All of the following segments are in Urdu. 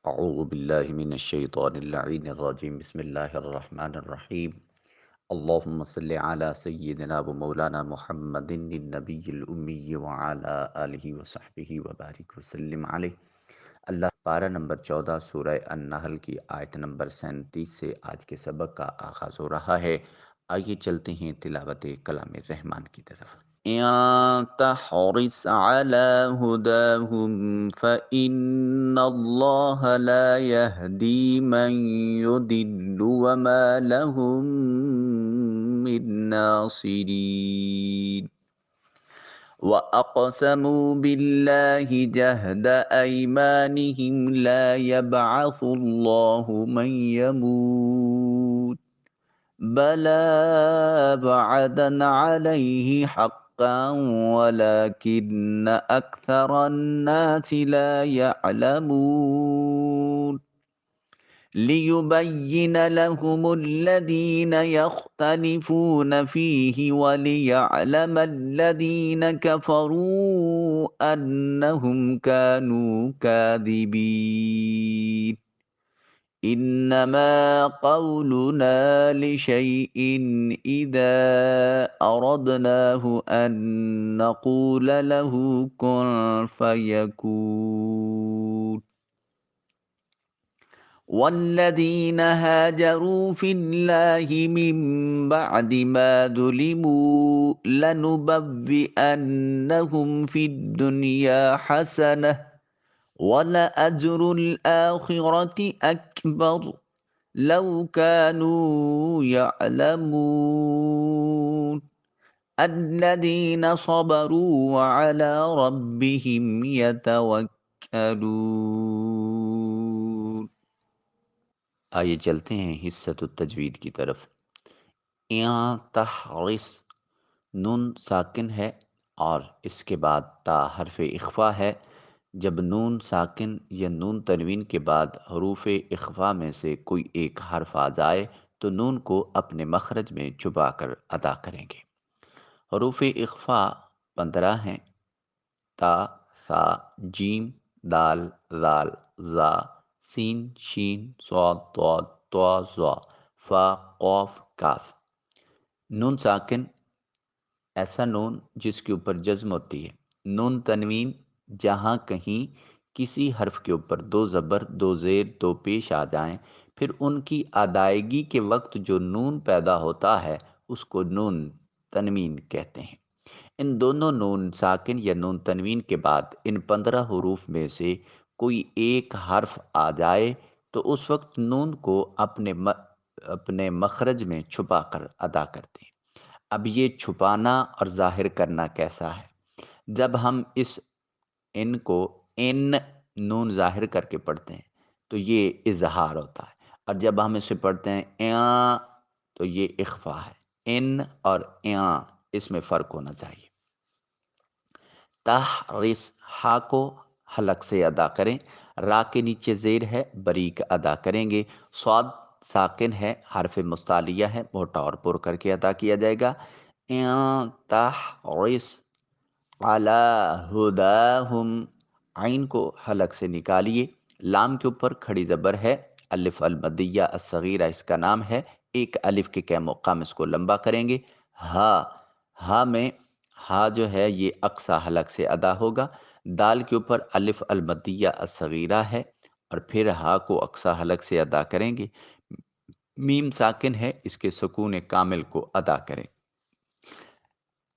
أعوذ بالله من الشيطان اللعين الرجيم بسم الله الرحمن الرحيم اللهم صل على سيدنا ومولانا محمد النبي الأمي وعلى آله وصحبه وبارك وسلم عليه اللہ پارہ نمبر 14 سورہ النحل کی آیت نمبر 37 سے آج کے سبق کا آغاز ہو رہا ہے۔ آئیے چلتے ہیں تلاوت کلام الرحمن کی طرف۔ إن تحرص على هداهم فإن الله لا يهدي من يضل وما لهم من ناصرين وأقسموا بالله جهد أيمانهم لا يبعث الله من يموت بلى بعدا عليه حقا ولكن أكثر الناس لا يعلمون ليبين لهم الذين يختلفون فيه وليعلم الذين كفروا أنهم كانوا كاذبين إنما قولنا لشيء إذا أردناه أن نقول له كن فيكون والذين هاجروا في الله من بعد ما ظلموا لنبوئنهم في الدنيا حسنة وَلَأَجْرُ الْآخِرَةِ أَكْبَرُ لَوْ كَانُوا يَعْلَمُونَ الَّذِينَ صَبَرُوا وَعَلَى رَبِّهِمْ يَتَوَكَّلُونَ۔ آئیے چلتے ہیں حصۃ التجوید کی طرف۔ یہاں تحرس نون ساکن ہے اور اس کے بعد تا حرف اخفا ہے۔ جب نون ساکن یا نون تنوین کے بعد حروف اخفا میں سے کوئی ایک حرف آ جائے تو نون کو اپنے مخرج میں چھپا کر ادا کریں گے۔ حروف اخفا 15 ہیں: تا، ثا، جیم، دال، ذال، ذا، سین، شین، صاد، ضاد، طا، ظا، فا، قاف، کاف۔ نون ساکن ایسا نون جس کے اوپر جزم ہوتی ہے۔ نون تنوین جہاں کہیں کسی حرف کے اوپر 2 زبر 2 زیر 2 پیش آ جائیں پھر ان کی ادائیگی کے وقت جو نون پیدا ہوتا ہے اس کو نون تنوین کہتے ہیں۔ ان دونوں نون ساکن یا نون تنوین کے بعد ان 15 حروف میں سے کوئی ایک حرف آ جائے تو اس وقت نون کو اپنے مخرج میں چھپا کر ادا کرتے ہیں۔ اب یہ چھپانا اور ظاہر کرنا کیسا ہے؟ جب ہم اس ان کو ان نون ظاہر کر کے پڑھتے ہیں تو یہ اظہار ہوتا ہے، اور جب ہم اسے پڑھتے ہیں اں تو یہ اخفا ہے۔ ان اور اں اس میں فرق ہونا چاہیے۔ تحرس ہا کو حلق سے ادا کریں، را کے نیچے زیر ہے باریک ادا کریں گے۔ صاد ساکن ہے، حرف مستعلیہ ہے، موٹا اور پر کر کے ادا کیا جائے گا۔ تحرس علی ہداہم، عین کو حلق سے نکالیے۔ لام کے اوپر کھڑی زبر ہے، الف المدیہ الصغیرہ اس کا نام ہے، ایک الف کے قیم مقام اس کو لمبا کریں گے۔ ہا میں ہا جو ہے یہ اقصی حلق سے ادا ہوگا۔ دال کے اوپر الف المدیہ الصغیرہ ہے اور پھر ہا کو اقصی حلق سے ادا کریں گے۔ میم ساکن ہے، اس کے سکون کامل کو ادا کریں۔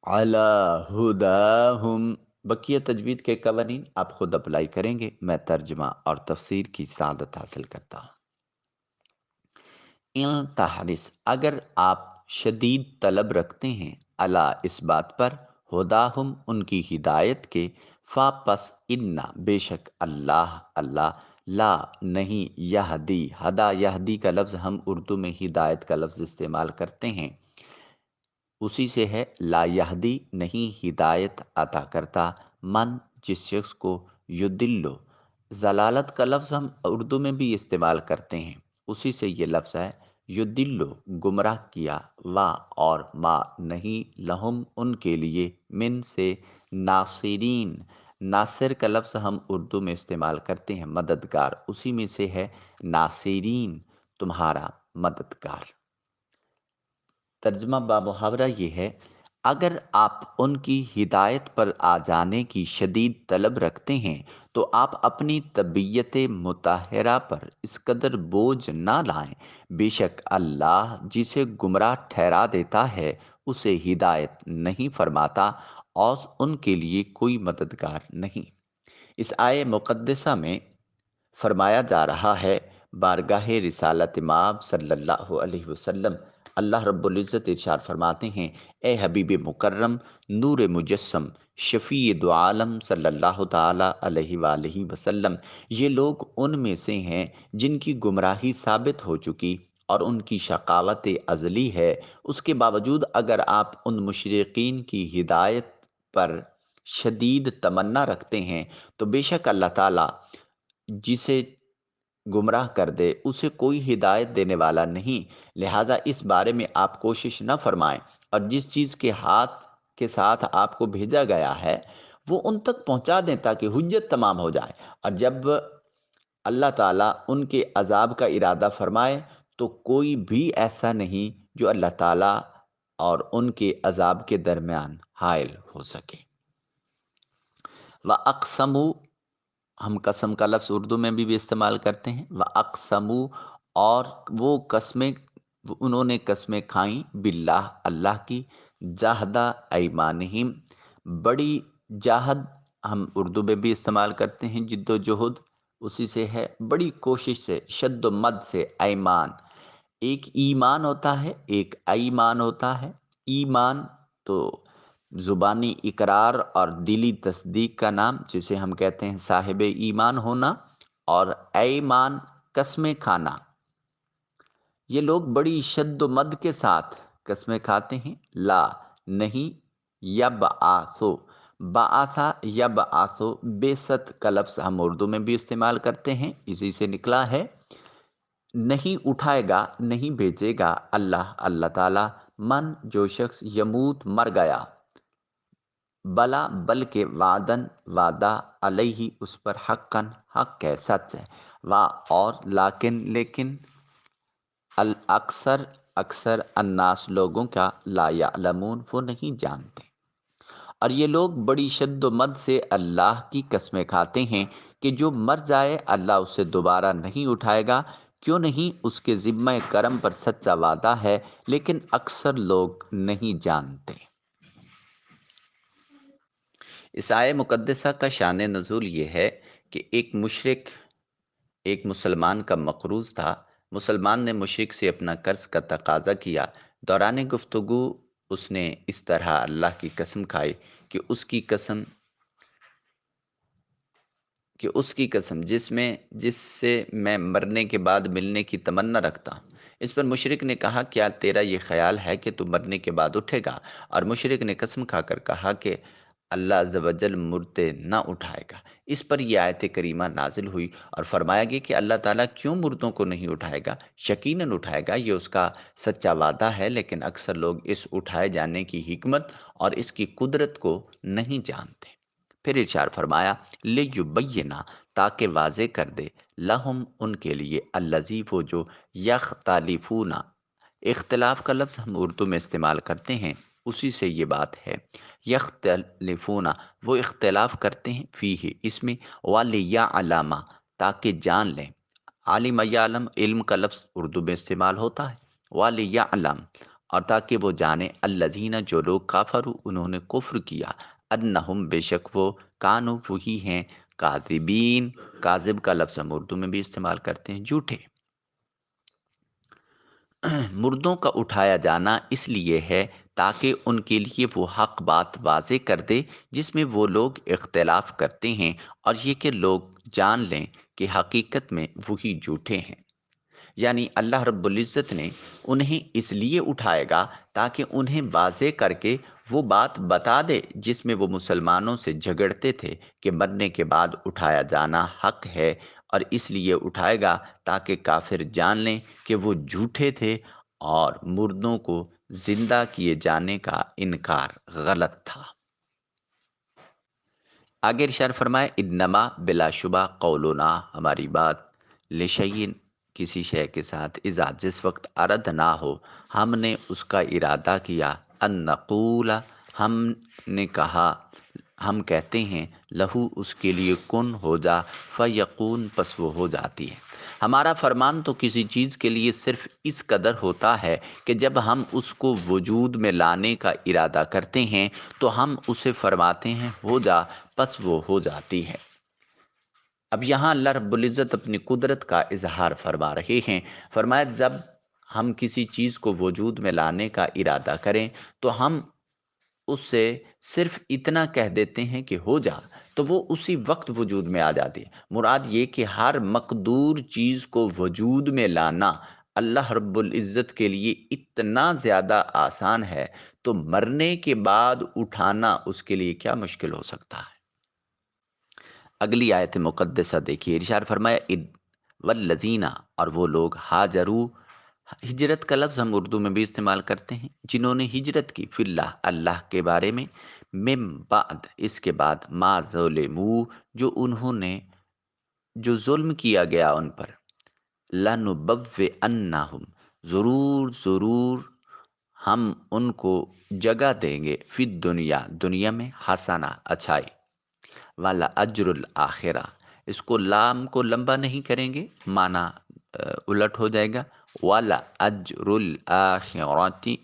علی ہداہم، بقیہ تجوید کے قوانین آپ خود اپلائی کریں گے، میں ترجمہ اور تفسیر کی سعادت حاصل کرتا ہوں۔ ان تحرس، اگر آپ شدید طلب رکھتے ہیں، علی اس بات پر، ہداہم ان کی ہدایت کے، فا پس انا بے شک اللہ لا نہیں، یہدی ہدا یہدی کا لفظ ہم اردو میں ہدایت کا لفظ استعمال کرتے ہیں، اسی سے ہے لا یہدی نہیں ہدایت عطا کرتا، من جس شخص کو، یدلو ضلالت کا لفظ ہم اردو میں بھی استعمال کرتے ہیں، اسی سے یہ لفظ ہے، یدلو گمراہ کیا، وا اور ما نہیں، لہم ان کے لیے، من سے ناصرین ناصر کا لفظ ہم اردو میں استعمال کرتے ہیں مددگار، اسی میں سے ہے ناصرین، تمہارا مددگار۔ ترجمہ بامحاورہ یہ ہے، اگر آپ ان کی ہدایت پر آ جانے کی شدید طلب رکھتے ہیں تو آپ اپنی طبیعت مطہرہ پر اس قدر بوجھ نہ لائیں۔ بے شک اللہ جسے گمراہ ٹھہرا دیتا ہے اسے ہدایت نہیں فرماتا اور ان کے لیے کوئی مددگار نہیں۔ اس آیے مقدسہ میں فرمایا جا رہا ہے، بارگاہ رسالت مآب صلی اللہ علیہ وسلم، اللہ رب العزت ارشاد فرماتے ہیں، اے حبیب مکرم، نور مجسم، شفیع دو عالم صلی اللہ تعالی علیہ وآلہ وسلم، یہ لوگ ان میں سے ہیں جن کی گمراہی ثابت ہو چکی اور ان کی شقاوت ازلی ہے۔ اس کے باوجود اگر آپ ان مشرقین کی ہدایت پر شدید تمنا رکھتے ہیں تو بے شک اللہ تعالیٰ جسے گمراہ کر دے اسے کوئی ہدایت دینے والا نہیں، لہٰذا اس بارے میں آپ کوشش نہ فرمائیں، اور جس چیز کے ہاتھ کے ساتھ آپ کو بھیجا گیا ہے وہ ان تک پہنچا دیں تاکہ حجت تمام ہو جائے۔ اور جب اللہ تعالیٰ ان کے عذاب کا ارادہ فرمائے تو کوئی بھی ایسا نہیں جو اللہ تعالیٰ اور ان کے عذاب کے درمیان حائل ہو سکے۔ وَأَقْسَمُوا، ہم قسم کا لفظ اردو میں بھی استعمال کرتے ہیں، وَأَقْسَمُوا، اور وہ قسمیں، انہوں نے قسمیں کھائیں، باللہ، اللہ کی، جاہدہ ایمانہم، بڑی جاہد ہم اردو میں بھی استعمال کرتے ہیں، جد و جہد اسی سے ہے، بڑی کوشش سے، شد و مد سے، ایمان، ایک ایمان ہوتا ہے ایک ایمان ہوتا ہے۔ ایمان تو زبانی اقرار اور دلی تصدیق کا نام، جسے ہم کہتے ہیں صاحب ایمان ہونا، اور ایمان قسمیں کھانا۔ یہ لوگ بڑی شد و مد کے ساتھ قسمیں کھاتے ہیں، لا، نہیں، یبعثو، بعثا یبعثو، بعثت کا لفظ ہم اردو میں بھی استعمال کرتے ہیں، اسی سے نکلا ہے، نہیں اٹھائے گا، نہیں بھیجے گا اللہ تعالیٰ، من، جو شخص، یموت، مر گیا، بلا، بلکہ، وعدن، وعدہ، علیہ، اس پر، حقاً، حق ہے، سچ ہے، اور لیکن الاکثر، اکثر، الناس، لوگوں کا، لا یعلمون، وہ نہیں جانتے۔ اور یہ لوگ بڑی شد و مد سے اللہ کی قسمیں کھاتے ہیں کہ جو مر جائے اللہ اسے دوبارہ نہیں اٹھائے گا، کیوں نہیں، اس کے ذمہ کرم پر سچا وعدہ ہے، لیکن اکثر لوگ نہیں جانتے۔ اس آیہ مقدسہ کا شان نزول یہ ہے کہ ایک مشرک ایک مسلمان کا مقروض تھا، مسلمان نے مشرک سے اپنا قرض کا تقاضا کیا، دوران گفتگو اس نے اس طرح اللہ کی قسم کھائی کہ اس کی قسم جس سے میں مرنے کے بعد ملنے کی تمنا رکھتا ہوں۔ اس پر مشرک نے کہا، کیا تیرا یہ خیال ہے کہ تو مرنے کے بعد اٹھے گا؟ اور مشرک نے قسم کھا کر کہا کہ اللہ عز و جل مردے نہ اٹھائے گا۔ اس پر یہ آیت کریمہ نازل ہوئی اور فرمایا گیا کہ اللہ تعالیٰ کیوں مردوں کو نہیں اٹھائے گا؟ یقیناً اٹھائے گا، یہ اس کا سچا وعدہ ہے، لیکن اکثر لوگ اس اٹھائے جانے کی حکمت اور اس کی قدرت کو نہیں جانتے۔ پھر ارشاد فرمایا، لیبینا، تاکہ واضح کر دے، لہم، ان کے لیے، الذی، وہ جو، یختلفون، اختلاف کا لفظ ہم اردو میں استعمال کرتے ہیں، اسی سے یہ بات ہے، یختلفون، وہ اختلاف کرتے ہیں، فیہ، اس میں، ولیعلم، تاکہ جان لیں، عالم یعلم، علم کا لفظ اردو میں استعمال ہوتا ہے، ولیعلم، اور تاکہ وہ جانے، الذین، جو لوگ، کافروا، انہوں نے کفر کیا، انہم، بے شک وہ، کانوا، وہی ہیں، کاذبین، کاذب کا لفظ ہم اردو میں بھی استعمال کرتے ہیں، جھوٹے۔ مردوں کا اٹھایا جانا اس لیے ہے تاکہ ان کے لیے وہ حق بات واضح کر دے جس میں وہ لوگ اختلاف کرتے ہیں، اور یہ کہ لوگ جان لیں کہ حقیقت میں وہی جھوٹے ہیں۔ یعنی اللہ رب العزت نے انہیں اس لیے اٹھائے گا تاکہ انہیں واضح کر کے وہ بات بتا دے جس میں وہ مسلمانوں سے جھگڑتے تھے کہ مرنے کے بعد اٹھایا جانا حق ہے، اور اس لیے اٹھائے گا تاکہ کافر جان لیں کہ وہ جھوٹے تھے اور مردوں کو زندہ کیے جانے کا انکار غلط تھا۔ آگے ارشاد فرمائے انما بلا شبہ قولنا، ہماری بات لشیء، کسی شے کے ساتھ، اذا جس وقت ارد نہ ہو، ہم نے اس کا ارادہ کیا، ان نقول، ہم نے کہا، ہم کہتے ہیں، لہو اس کے لیے کن ہو جا، فیقون پس وہ ہو جاتی ہے۔ ہمارا فرمان تو کسی چیز کے لیے صرف اس قدر ہوتا ہے کہ جب ہم اس کو وجود میں لانے کا ارادہ کرتے ہیں تو ہم اسے فرماتے ہیں ہو جا، پس وہ ہو جاتی ہے۔ اب یہاں اللہ رب العزت اپنی قدرت کا اظہار فرما رہے ہیں۔ فرمایا جب ہم کسی چیز کو وجود میں لانے کا ارادہ کریں تو ہم اس سے صرف اتنا کہہ دیتے ہیں کہ ہو جا، تو وہ اسی وقت وجود میں آ جاتی ہے۔ مراد یہ کہ ہر مقدور چیز کو وجود میں لانا اللہ رب العزت کے لیے اتنا زیادہ آسان ہے، تو مرنے کے بعد اٹھانا اس کے لیے کیا مشکل ہو سکتا ہے۔ اگلی آیت مقدسہ دیکھیے، ارشاد فرمایا والذین، اور وہ لوگ ہاجرو، ہجرت کا لفظ ہم اردو میں بھی استعمال کرتے ہیں، جنہوں نے ہجرت کی، فی اللہ، اللہ کے بارے میں، من بعد، اس کے بعد، ما ظلموا، جو انہوں نے، جو ظلم کیا گیا ان پر، لنبوئنہم، ضرور ضرور ہم ان کو جگہ دیں گے، فی دنیا، دنیا میں، حسنہ، اچھائی، والا اجر الآخرہ، اس کو لام کو لمبا نہیں کریں گے، معنی الٹ ہو جائے گا، والا اجر الآخرتی،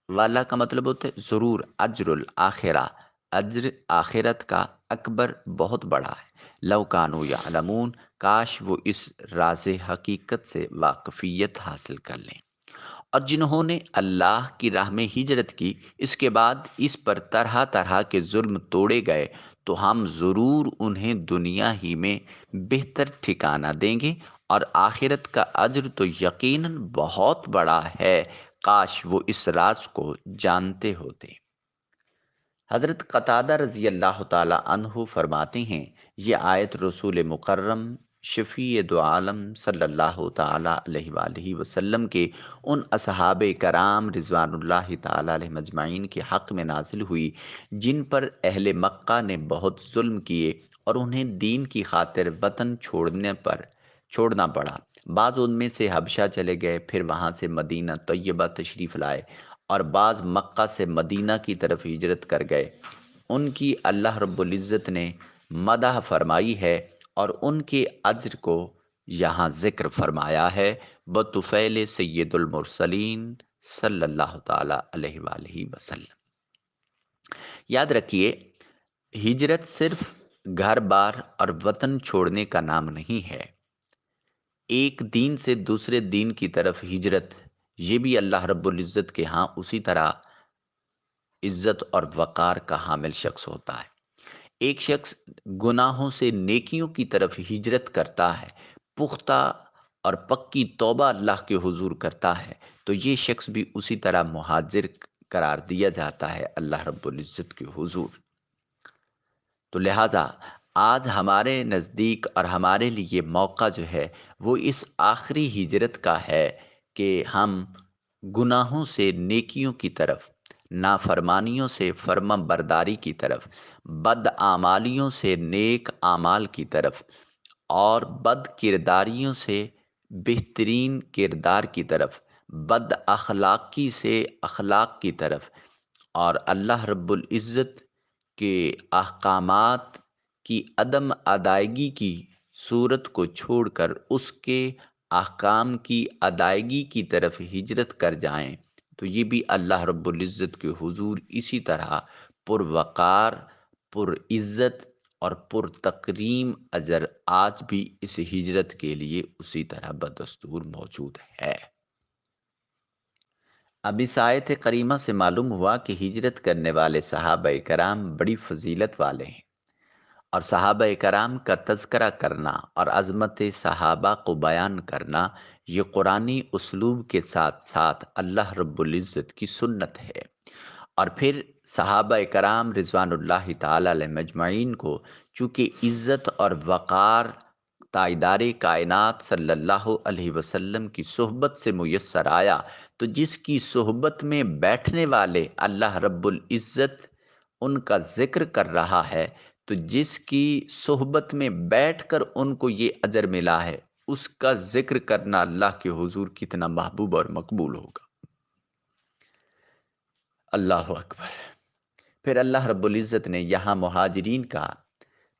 والا کا مطلب ہوتا ہے ضرور، اجر الآخرہ، اجر آخرت کا اکبر، بہت بڑا ہے، لو کانوا یعلمون، کاش وہ اس راز حقیقت سے واقفیت حاصل کر لیں۔ اور جنہوں نے اللہ کی راہ میں ہجرت کی، اس کے بعد اس پر طرح طرح کے ظلم توڑے گئے، تو ہم ضرور انہیں دنیا ہی میں بہتر ٹھکانہ دیں گے، اور آخرت کا اجر تو یقیناً بہت بڑا ہے، کاش وہ اس راز کو جانتے ہوتے۔ حضرت قتادہ رضی اللہ تعالی عنہ فرماتے ہیں، یہ آیت رسول مکرم شفیع دو عالم صلی اللہ تعالی علیہ وآلہ وسلم کے ان اصحاب کرام رضوان اللہ تعالی علیہ مجمعین کے حق میں نازل ہوئی جن پر اہل مکہ نے بہت ظلم کیے اور انہیں دین کی خاطر وطن چھوڑنا پڑا۔ بعض ان میں سے حبشہ چلے گئے، پھر وہاں سے مدینہ طیبہ تشریف لائے، اور بعض مکہ سے مدینہ کی طرف ہجرت کر گئے۔ ان کی اللہ رب العزت نے مدح فرمائی ہے اور ان کے اجر کو یہاں ذکر فرمایا ہے، بطفیل سید المرسلین صلی اللہ تعالی علیہ وآلہ وسلم۔ یاد رکھیے، ہجرت صرف گھر بار اور وطن چھوڑنے کا نام نہیں ہے۔ ایک دین سے دوسرے دین کی طرف ہجرت، یہ بھی اللہ رب العزت کے ہاں اسی طرح عزت اور وقار کا حامل شخص ہوتا ہے۔ ایک شخص گناہوں سے نیکیوں کی طرف ہجرت کرتا ہے، پختہ اور پکی توبہ اللہ کے حضور کرتا ہے، تو یہ شخص بھی اسی طرح مہاجر قرار دیا جاتا ہے اللہ رب العزت کے حضور۔ تو لہٰذا آج ہمارے نزدیک اور ہمارے لیے موقع جو ہے وہ اس آخری ہجرت کا ہے کہ ہم گناہوں سے نیکیوں کی طرف، نافرمانیوں سے فرما برداری کی طرف، بد اعمالیوں سے نیک اعمال کی طرف، اور بد کرداریوں سے بہترین کردار کی طرف، بد اخلاقی سے اخلاق کی طرف، اور اللہ رب العزت کے احکامات کی عدم ادائیگی کی صورت کو چھوڑ کر اس کے احکام کی ادائیگی کی طرف ہجرت کر جائیں، تو یہ بھی اللہ رب العزت کے حضور اسی طرح پر وقار، پر عزت اور پر تکریم اجر آج بھی اس ہجرت کے لیے اسی طرح بدستور موجود ہے۔ اب اس آیت کریمہ سے معلوم ہوا کہ ہجرت کرنے والے صحابہ کرام بڑی فضیلت والے ہیں، اور صحابہ کرام کا تذکرہ کرنا اور عظمت صحابہ کو بیان کرنا یہ قرآنی اسلوب کے ساتھ ساتھ اللہ رب العزت کی سنت ہے۔ اور پھر صحابہ کرام رضوان اللہ تعالی علیہ مجمعین کو چونکہ عزت اور وقار تاجدار کائنات صلی اللہ علیہ وسلم کی صحبت سے میسر آیا، تو جس کی صحبت میں بیٹھنے والے اللہ رب العزت ان کا ذکر کر رہا ہے، تو جس کی صحبت میں بیٹھ کر ان کو یہ اجر ملا ہے، اس کا ذکر کرنا اللہ کے حضور کتنا محبوب اور مقبول ہوگا۔ اللہ اکبر۔ پھر اللہ رب العزت نے یہاں مہاجرین کا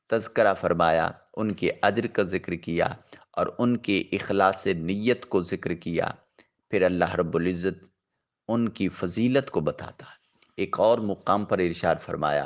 تذکرہ فرمایا، ان کے اجر کا ذکر کیا اور ان کے اخلاص نیت کو ذکر کیا۔ پھر اللہ رب العزت ان کی فضیلت کو بتاتا ہے۔ ایک اور مقام پر ارشاد فرمایا،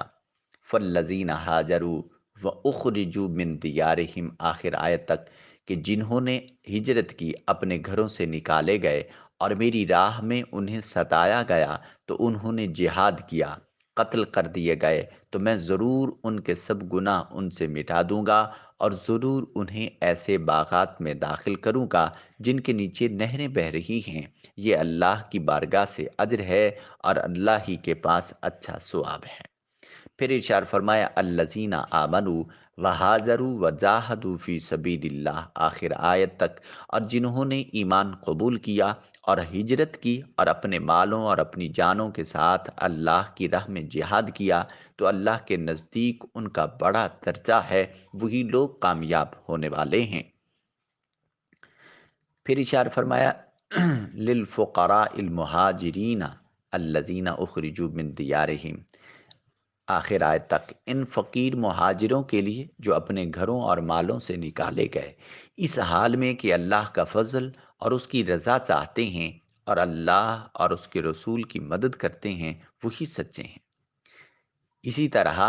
فَالَّذِينَ هَاجَرُوا وَأُخْرِجُوا مِن دِيَارِهِمْ، آخر آیت تک، کہ جنہوں نے ہجرت کی، اپنے گھروں سے نکالے گئے اور میری راہ میں انہیں ستایا گیا تو انہوں نے جہاد کیا، قتل کر دیے گئے، تو میں ضرور ان کے سب گناہ ان سے مٹا دوں گا اور ضرور انہیں ایسے باغات میں داخل کروں گا جن کے نیچے نہریں بہہ رہی ہیں۔ یہ اللہ کی بارگاہ سے اجر ہے اور اللہ ہی کے پاس اچھا ثواب ہے۔ پھر ارشاد فرمایا، الذین آمنوا وہاجروا وجاہدوا فی سبیل اللہ، آخر آیت تک، اور جنہوں نے ایمان قبول کیا اور ہجرت کی اور اپنے مالوں اور اپنی جانوں کے ساتھ اللہ کی راہ میں جہاد کیا، تو اللہ کے نزدیک ان کا بڑا درجہ ہے، وہی لوگ کامیاب ہونے والے ہیں۔ پھر اشار فرمایا، للفقراء المہاجرین الذین اخرجوا من دیارہم، آخر آیت تک، ان فقیر مہاجروں کے لیے جو اپنے گھروں اور مالوں سے نکالے گئے، اس حال میں کہ اللہ کا فضل اور اس کی رضا چاہتے ہیں اور اللہ اور اس کے رسول کی مدد کرتے ہیں، وہی سچے ہیں۔ اسی طرح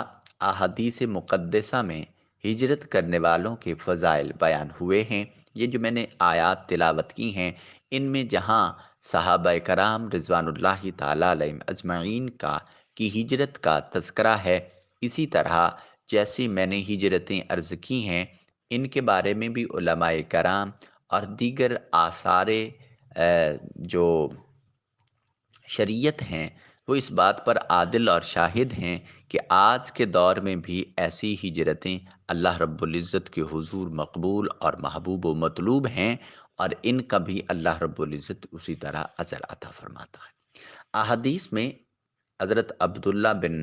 احادیث مقدسہ میں ہجرت کرنے والوں کے فضائل بیان ہوئے ہیں۔ یہ جو میں نے آیات تلاوت کی ہیں، ان میں جہاں صحابہ کرام رضوان اللہ تعالیٰ علیہم اجمعین کی ہجرت کا تذکرہ ہے، اسی طرح جیسی میں نے ہجرتیں عرض کی ہیں، ان کے بارے میں بھی علماء کرام اور دیگر آثار جو شریعت ہیں وہ اس بات پر عادل اور شاہد ہیں کہ آج کے دور میں بھی ایسی ہجرتیں اللہ رب العزت کے حضور مقبول اور محبوب و مطلوب ہیں، اور ان کا بھی اللہ رب العزت اسی طرح اجر عطا فرماتا ہے۔ احادیث میں حضرت عبداللہ بن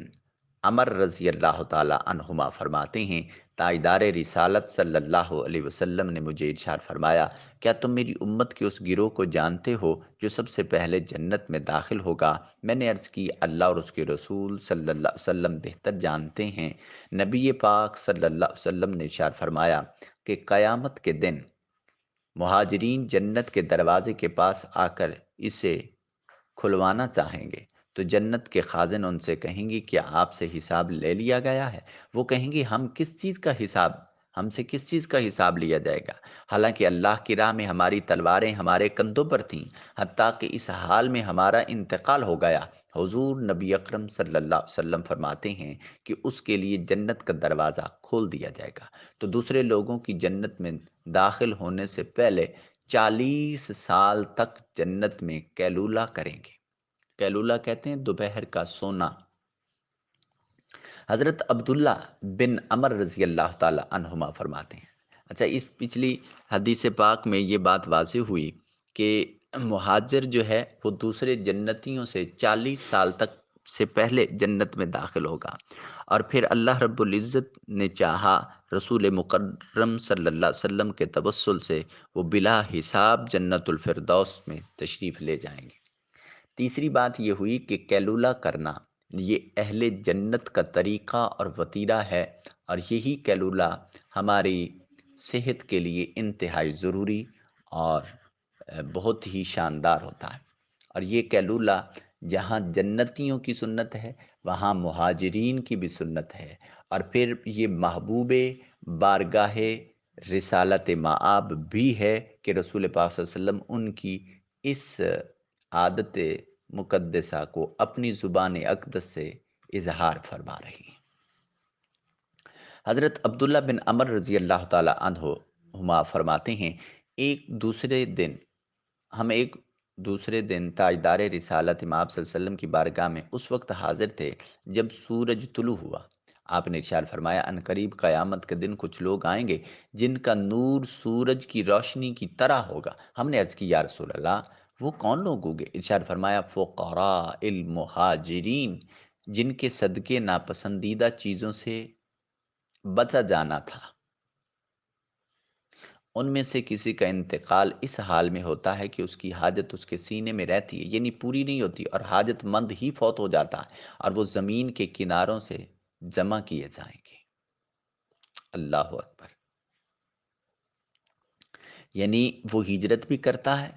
عمر رضی اللہ تعالیٰ عنہما فرماتے ہیں، تاجدار رسالت صلی اللہ علیہ وسلم نے مجھے ارشاد فرمایا، کیا تم میری امت کے اس گروہ کو جانتے ہو جو سب سے پہلے جنت میں داخل ہوگا؟ میں نے عرض کی، اللہ اور اس کے رسول صلی اللہ علیہ وسلم بہتر جانتے ہیں۔ نبی پاک صلی اللہ علیہ وسلم نے ارشاد فرمایا کہ قیامت کے دن مہاجرین جنت کے دروازے کے پاس آ کر اسے کھلوانا چاہیں گے تو جنت کے خازن ان سے کہیں گے، کیا آپ سے حساب لے لیا گیا ہے؟ وہ کہیں گے، ہم سے کس چیز کا حساب لیا جائے گا؟ حالانکہ اللہ کی راہ میں ہماری تلواریں ہمارے کندھوں پر تھیں، حتیٰ کہ اس حال میں ہمارا انتقال ہو گیا۔ حضور نبی اکرم صلی اللہ علیہ وسلم فرماتے ہیں کہ اس کے لیے جنت کا دروازہ کھول دیا جائے گا، تو دوسرے لوگوں کی جنت میں داخل ہونے سے پہلے 40 سال تک جنت میں قیلولہ کریں گے۔ قیلولہ کہتے ہیں دوپہر کا سونا۔ حضرت عبداللہ بن عمر رضی اللہ تعالی عنہما فرماتے ہیں، اچھا، اس پچھلی حدیث پاک میں یہ بات واضح ہوئی کہ مہاجر جو ہے وہ دوسرے جنتیوں سے 40 سال تک سے پہلے جنت میں داخل ہوگا، اور پھر اللہ رب العزت نے چاہا رسول مکرم صلی اللہ علیہ وسلم کے توسل سے وہ بلا حساب جنت الفردوس میں تشریف لے جائیں گے۔ تیسری بات یہ ہوئی کہ قیلولہ کرنا یہ اہل جنت کا طریقہ اور وتیرہ ہے، اور یہی قیلولہ ہماری صحت کے لیے انتہائی ضروری اور بہت ہی شاندار ہوتا ہے۔ اور یہ قیلولہ جہاں جنتیوں کی سنت ہے، وہاں مہاجرین کی بھی سنت ہے، اور پھر یہ محبوب بارگاہ رسالت مآب بھی ہے کہ رسول پاک صلی اللہ علیہ وسلم ان کی اس عادت مقدسہ کو اپنی زبان اقدس سے اظہار فرما رہی ہیں۔ حضرت عبداللہ بن عمر رضی اللہ تعالی عنہما فرماتے ہیں، ایک دوسرے دن تاجدار رسالت امام صلی اللہ علیہ وسلم کی بارگاہ میں اس وقت حاضر تھے جب سورج طلوع ہوا۔ آپ نے ارشاد فرمایا، ان قریب قیامت کے دن کچھ لوگ آئیں گے جن کا نور سورج کی روشنی کی طرح ہوگا۔ ہم نے عرض کی، یا رسول اللہ، وہ کون لوگ ہوں گے؟ ارشاد فرمایا، فقراء المہاجرین، جن کے صدقے ناپسندیدہ چیزوں سے بچا جانا تھا، ان میں سے کسی کا انتقال اس حال میں ہوتا ہے کہ اس کی حاجت اس کے سینے میں رہتی ہے، یعنی پوری نہیں ہوتی، اور حاجت مند ہی فوت ہو جاتا ہے، اور وہ زمین کے کناروں سے جمع کیے جائیں گے۔ اللہ اکبر! یعنی وہ ہجرت بھی کرتا ہے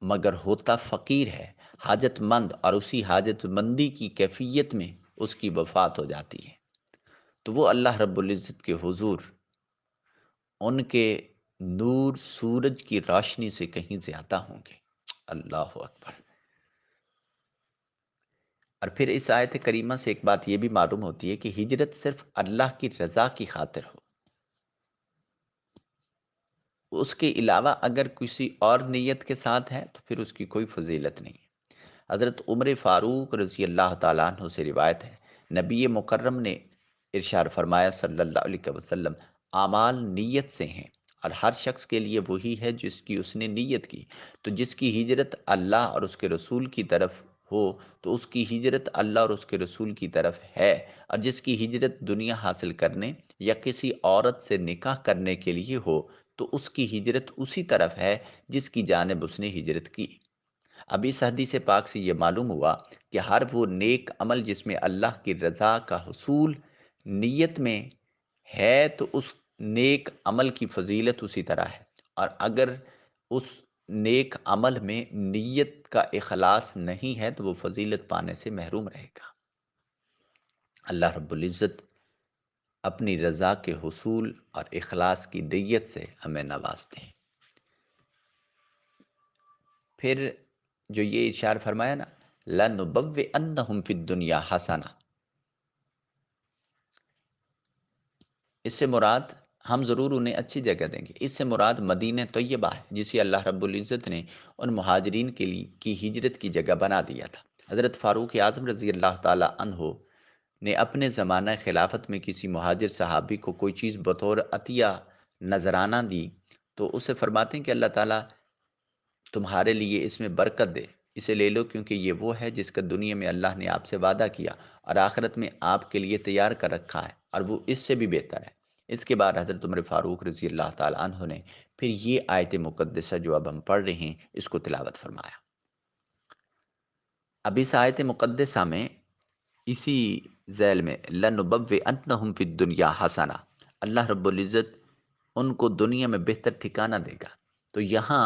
مگر ہوتا فقیر ہے، حاجت مند، اور اسی حاجت مندی کی کیفیت میں اس کی وفات ہو جاتی ہے، تو وہ اللہ رب العزت کے حضور ان کے نور سورج کی روشنی سے کہیں زیادہ ہوں گے۔ اللہ اکبر! اور پھر اس آیت کریمہ سے ایک بات یہ بھی معلوم ہوتی ہے کہ ہجرت صرف اللہ کی رضا کی خاطر ہو، اس کے علاوہ اگر کسی اور نیت کے ساتھ ہے تو پھر اس کی کوئی فضیلت نہیں ہے۔ حضرت عمر فاروق رضی اللہ تعالیٰ عنہ سے روایت ہے، نبی مکرم نے ارشاد فرمایا صلی اللہ علیہ وسلم، اعمال نیت سے ہیں، اور ہر شخص کے لیے وہی ہے جس کی اس نے نیت کی، تو جس کی ہجرت اللہ اور اس کے رسول کی طرف ہو تو اس کی ہجرت اللہ اور اس کے رسول کی طرف ہے، اور جس کی ہجرت دنیا حاصل کرنے یا کسی عورت سے نکاح کرنے کے لیے ہو تو اس کی ہجرت اسی طرف ہے جس کی جانب اس نے ہجرت کی۔ اب اس حدیث پاک سے یہ معلوم ہوا کہ ہر وہ نیک عمل جس میں اللہ کی رضا کا حصول نیت میں ہے تو اس نیک عمل کی فضیلت اسی طرح ہے، اور اگر اس نیک عمل میں نیت کا اخلاص نہیں ہے تو وہ فضیلت پانے سے محروم رہے گا۔ اللہ رب العزت اپنی رضا کے حصول اور اخلاص کی نیت سے ہمیں نوازتے ہیں۔ پھر جو یہ ارشاد فرمایا نا، لَنُبَوِّئَنَّهُمْ فِي الدُّنْيَا حَسَنَةً، اس سے مراد ہم ضرور انہیں اچھی جگہ دیں گے، اس سے مراد مدینہ طیبہ ہے جسے اللہ رب العزت نے ان مہاجرین کے لیے کی ہجرت کی جگہ بنا دیا تھا۔ حضرت فاروق اعظم رضی اللہ تعالی عنہ نے اپنے زمانہ خلافت میں کسی مہاجر صحابی کو کوئی چیز بطور عطیہ نذرانہ دی تو اسے فرماتے ہیں کہ اللہ تعالیٰ تمہارے لیے اس میں برکت دے، اسے لے لو کیونکہ یہ وہ ہے جس کا دنیا میں اللہ نے آپ سے وعدہ کیا اور آخرت میں آپ کے لیے تیار کر رکھا ہے، اور وہ اس سے بھی بہتر ہے۔ اس کے بعد حضرت عمر فاروق رضی اللہ تعالیٰ عنہ نے پھر یہ آیت مقدسہ جو اب ہم پڑھ رہے ہیں اس کو تلاوت فرمایا۔ اب اس آیت مقدسہ میں اسی ذیل میں لَنُبَوِّئَنَّهُمْ فِي الدُّنْيَا حَسَنَةً، اللہ رب العزت ان کو دنیا میں بہتر ٹھکانہ دے گا، تو یہاں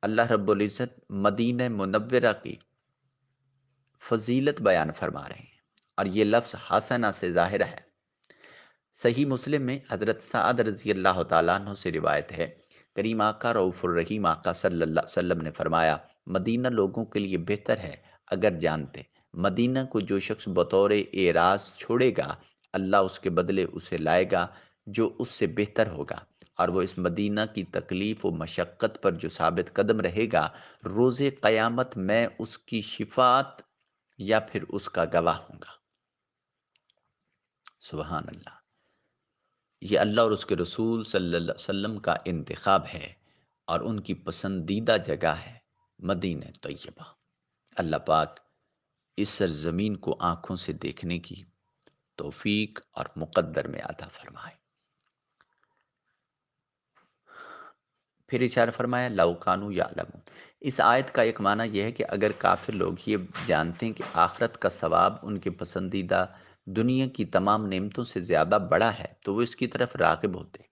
اللہ رب العزت مدینہ منورہ کی فضیلت بیان فرما رہے ہیں، اور یہ لفظ حسنہ سے ظاہر ہے۔ صحیح مسلم میں حضرت سعد رضی اللہ تعالیٰ عنہ سے روایت ہے، کریم آقا رؤوف الرحیم آقا صلی اللہ علیہ وسلم نے فرمایا، مدینہ لوگوں کے لیے بہتر ہے اگر جانتے، مدینہ کو جو شخص بطور اعراض چھوڑے گا اللہ اس کے بدلے اسے لائے گا جو اس سے بہتر ہوگا، اور وہ اس مدینہ کی تکلیف و مشقت پر جو ثابت قدم رہے گا، روز قیامت میں اس کی شفاعت یا پھر اس کا گواہ ہوں گا۔ سبحان اللہ! یہ اللہ اور اس کے رسول صلی اللہ علیہ وسلم کا انتخاب ہے اور ان کی پسندیدہ جگہ ہے مدینہ طیبہ۔ اللہ پاک اس سرزمین کو آنکھوں سے دیکھنے کی توفیق اور مقدر میں عطا فرمائے۔ پھر اشارہ فرمایا لَوْ كَانُوا يَعْلَمُونَ۔ اس آیت کا ایک معنی یہ ہے کہ اگر کافر لوگ یہ جانتے ہیں کہ آخرت کا ثواب ان کے پسندیدہ دنیا کی تمام نعمتوں سے زیادہ بڑا ہے تو وہ اس کی طرف راغب ہوتے۔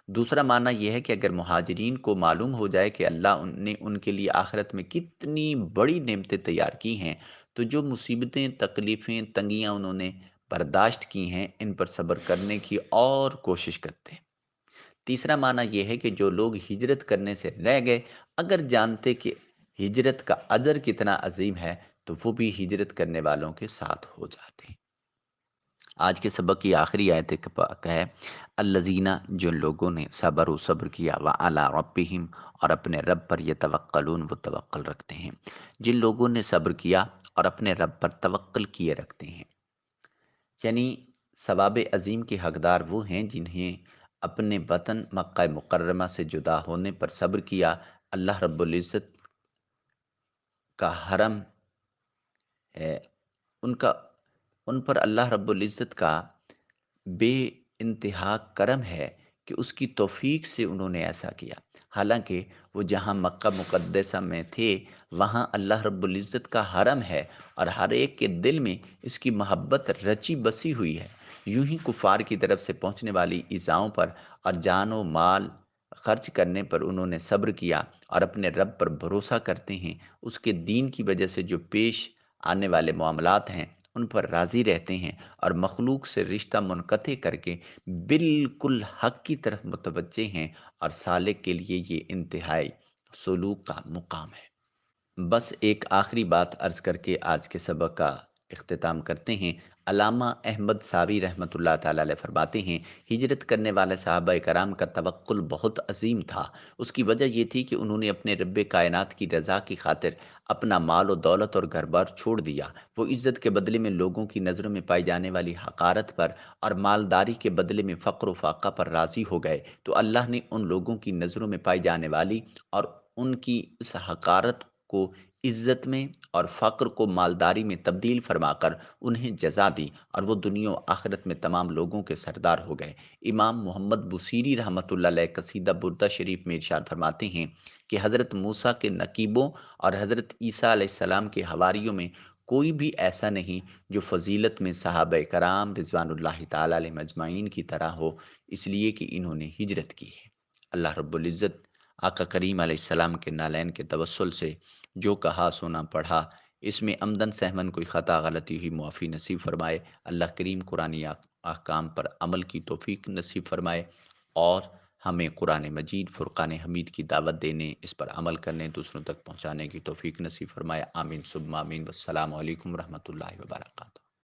دوسرا معنی یہ ہے کہ اگر مہاجرین کو معلوم ہو جائے کہ اللہ نے ان کے لیے آخرت میں کتنی بڑی نعمتیں تیار کی ہیں تو جو مصیبتیں، تکلیفیں، تنگیاں انہوں نے برداشت کی ہیں ان پر صبر کرنے کی اور کوشش کرتے ہیں۔ تیسرا معنی یہ ہے کہ جو لوگ ہجرت کرنے سے رہ گئے اگر جانتے کہ ہجرت کا اجر کتنا عظیم ہے تو وہ بھی ہجرت کرنے والوں کے ساتھ ہو جاتے ہیں۔ آج کے سبق کی آخری آیت پاک ہے الذین، جن لوگوں نے صبر کیا وعلی ربہم، اور اپنے رب پر یتوکلون، وہ توکل رکھتے ہیں۔ جن لوگوں نے صبر کیا اور اپنے رب پر توکل کیے رکھتے ہیں، یعنی ثواب عظیم کے حقدار وہ ہیں جنہیں اپنے وطن مکہ مکرمہ سے جدا ہونے پر صبر کیا، اللہ رب العزت کا حرم ہے ان کا، ان پر اللہ رب العزت کا بے انتہا کرم ہے کہ اس کی توفیق سے انہوں نے ایسا کیا۔ حالانکہ وہ جہاں مکہ مقدسہ میں تھے، وہاں اللہ رب العزت کا حرم ہے اور ہر ایک کے دل میں اس کی محبت رچی بسی ہوئی ہے۔ یوں ہی کفار کی طرف سے پہنچنے والی ایذاؤں پر اور جان و مال خرچ کرنے پر انہوں نے صبر کیا اور اپنے رب پر بھروسہ کرتے ہیں۔ اس کے دین کی وجہ سے جو پیش آنے والے معاملات ہیں، ان پر راضی رہتے ہیں اور مخلوق سے رشتہ منقطع کر کے بالکل حق کی طرف متوجہ ہیں، اور سالک کے لیے یہ انتہائی سلوک کا مقام ہے۔ بس ایک آخری بات عرض کر کے آج کے سبق کا اختتام کرتے ہیں۔ علامہ احمد صاوی رحمۃ اللہ تعالی علیہ فرماتے ہیں، ہجرت کرنے والے صحابہ کرام کا توقل بہت عظیم تھا۔ اس کی وجہ یہ تھی کہ انہوں نے اپنے رب کائنات کی رضا کی خاطر اپنا مال و دولت اور گھر بار چھوڑ دیا۔ وہ عزت کے بدلے میں لوگوں کی نظروں میں پائی جانے والی حقارت پر اور مالداری کے بدلے میں فقر و فاقہ پر راضی ہو گئے، تو اللہ نے ان لوگوں کی نظروں میں پائی جانے والی اور ان کی اس حقارت کو عزت میں اور فقر کو مالداری میں تبدیل فرما کر انہیں جزا دی، اور وہ دنیا و آخرت میں تمام لوگوں کے سردار ہو گئے۔ امام محمد بصیری رحمۃ اللہ علیہ قصیدہ بردہ شریف میں ارشاد فرماتے ہیں کہ حضرت موسیٰ کے نقیبوں اور حضرت عیسیٰ علیہ السلام کے حواریوں میں کوئی بھی ایسا نہیں جو فضیلت میں صحابہ کرام رضوان اللہ تعالی علیہ مجمعین کی طرح ہو، اس لیے کہ انہوں نے ہجرت کی ہے۔ اللہ رب العزت آقا کریم علیہ السلام کے نالین کے توسل سے جو کہا سنا پڑھا، اس میں عمدن سہمن کوئی خطا غلطی ہوئی معافی نصیب فرمائے۔ اللہ کریم قرآنی احکام پر عمل کی توفیق نصیب فرمائے، اور ہمیں قرآن مجید فرقان حمید کی دعوت دینے، اس پر عمل کرنے، دوسروں تک پہنچانے کی توفیق نصیب فرمائے۔ آمین ثم آمین۔ والسلام علیکم ورحمۃ اللہ وبرکاتہ۔